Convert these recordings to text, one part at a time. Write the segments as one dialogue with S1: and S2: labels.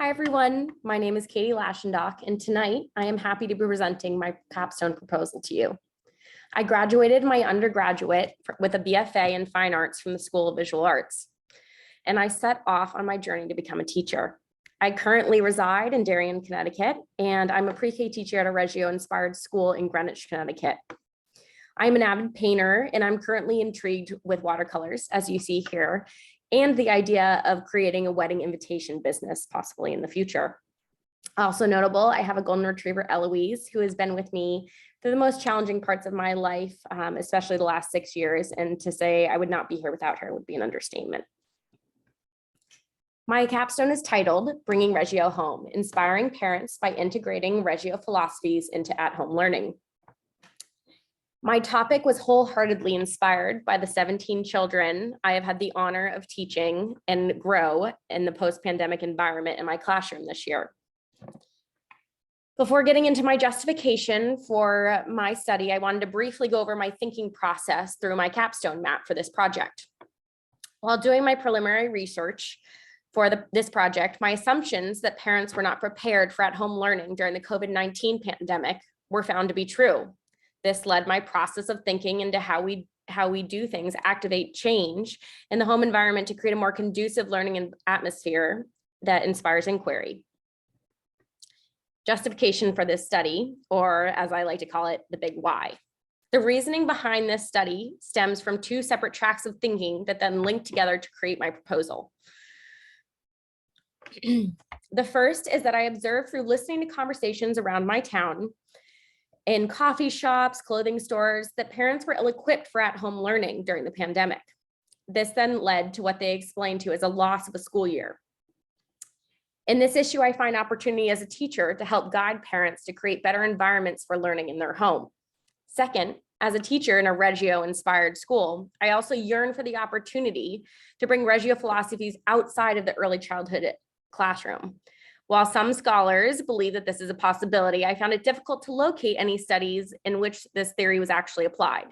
S1: Hi, everyone. My name is Katie Lashendock, and tonight I am happy to be presenting my capstone proposal to you. I graduated my undergraduate with a BFA in Fine Arts from the School of Visual Arts, and I set off on my journey to become a teacher. I currently reside in Darien, Connecticut, and I'm a pre-K teacher at a Reggio-inspired school in Greenwich, Connecticut. I'm an avid painter, and I'm currently intrigued with watercolors, as you see here, and the idea of creating a wedding invitation business possibly in the future. Also notable, I have a golden retriever, Eloise, who has been with me through the most challenging parts of my life, especially the last 6 years, and to say I would not be here without her would be an understatement. My capstone is titled Bringing Reggio Home, Inspiring Parents by Integrating Reggio Philosophies into At-Home Learning. My topic was wholeheartedly inspired by the 17 children I have had the honor of teaching and grow in the post-pandemic environment in my classroom this year. Before getting into my justification for my study, I wanted to briefly go over my thinking process through my capstone map for this project. While doing my preliminary research for this project, my assumptions that parents were not prepared for at-home learning during the COVID-19 pandemic were found to be true. This led my process of thinking into how we do things, activate change in the home environment to create a more conducive learning atmosphere that inspires inquiry. Justification for this study, or as I like to call it, the big why. The reasoning behind this study stems from two separate tracks of thinking that then link together to create my proposal. The first is that I observed through listening to conversations around my town in coffee shops, clothing stores, that parents were ill-equipped for at-home learning during the pandemic. This then led to what they explained to as a loss of a school year. In this issue, I find opportunity as a teacher to help guide parents to create better environments for learning in their home. Second, as a teacher in a Reggio-inspired school, I also yearn for the opportunity to bring Reggio philosophies outside of the early childhood classroom. While some scholars believe that this is a possibility, I found it difficult to locate any studies in which this theory was actually applied.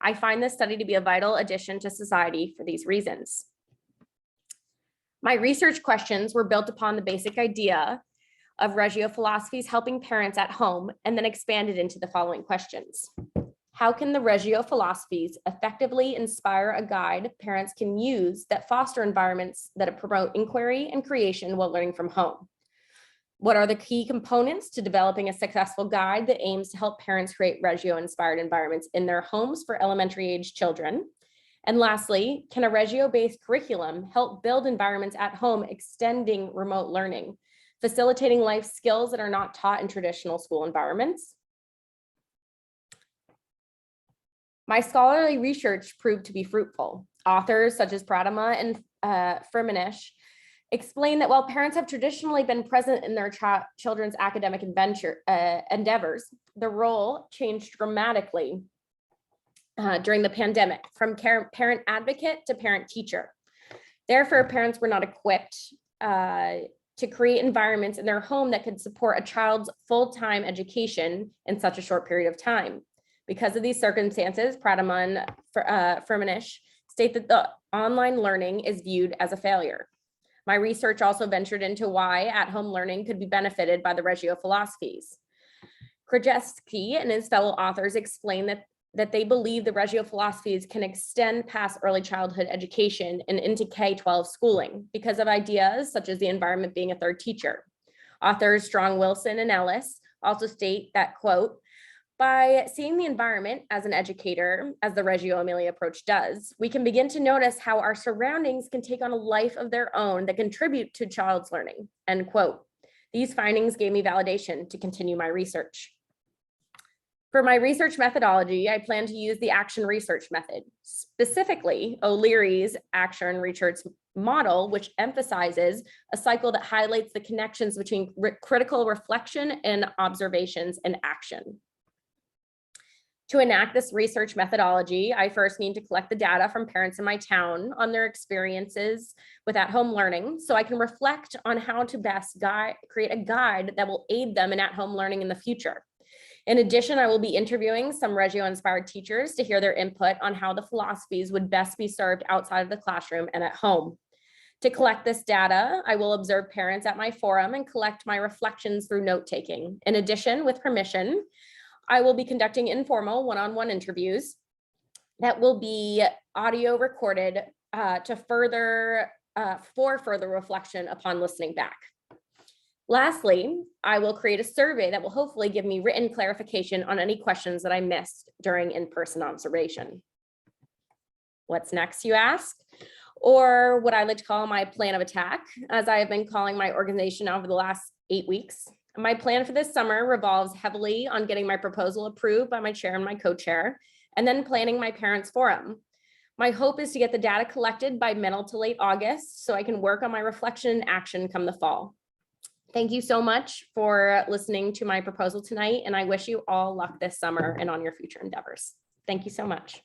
S1: I find this study to be a vital addition to society for these reasons. My research questions were built upon the basic idea of Reggio philosophies helping parents at home, and then expanded into the following questions. How can the Reggio philosophies effectively inspire a guide parents can use that foster environments that promote inquiry and creation while learning from home? What are the key components to developing a successful guide that aims to help parents create Reggio-inspired environments in their homes for elementary age children? And lastly, can a Reggio-based curriculum help build environments at home, extending remote learning, facilitating life skills that are not taught in traditional school environments? My scholarly research proved to be fruitful. Authors such as Pratama and Firmenich explain that while parents have traditionally been present in their children's academic endeavors, the role changed dramatically during the pandemic, from parent advocate to parent teacher. Therefore, parents were not equipped to create environments in their home that could support a child's full-time education in such a short period of time. Because of these circumstances, Pratama and Firmenich state that the online learning is viewed as a failure. My research also ventured into why at-home learning could be benefited by the Reggio philosophies. Krajewski and his fellow authors explain that they believe the Reggio philosophies can extend past early childhood education and into K-12 schooling because of ideas such as the environment being a third teacher. Authors Strong, Wilson, and Ellis also state that, quote, by seeing the environment as an educator, as the Reggio Emilia approach does, we can begin to notice how our surroundings can take on a life of their own that contribute to child's learning, end quote. These findings gave me validation to continue my research. For my research methodology, I plan to use the action research method, specifically O'Leary's action research model, which emphasizes a cycle that highlights the connections between critical reflection and observations and action. To enact this research methodology, I first need to collect the data from parents in my town on their experiences with at-home learning, so I can reflect on how to best create a guide that will aid them in at-home learning in the future. In addition, I will be interviewing some Reggio-inspired teachers to hear their input on how the philosophies would best be served outside of the classroom and at home. To collect this data, I will observe parents at my forum and collect my reflections through note-taking. In addition, with permission, I will be conducting informal one-on-one interviews that will be audio recorded for further reflection upon listening back. Lastly, I will create a survey that will hopefully give me written clarification on any questions that I missed during in-person observation. What's next, you ask? Or what I like to call my plan of attack, as I have been calling my organization over the last 8 weeks. My plan for this summer revolves heavily on getting my proposal approved by my chair and my co-chair, and then planning my parents' forum. My hope is to get the data collected by middle to late August so I can work on my reflection and action come the fall. Thank you so much for listening to my proposal tonight, and I wish you all luck this summer and on your future endeavors. Thank you so much.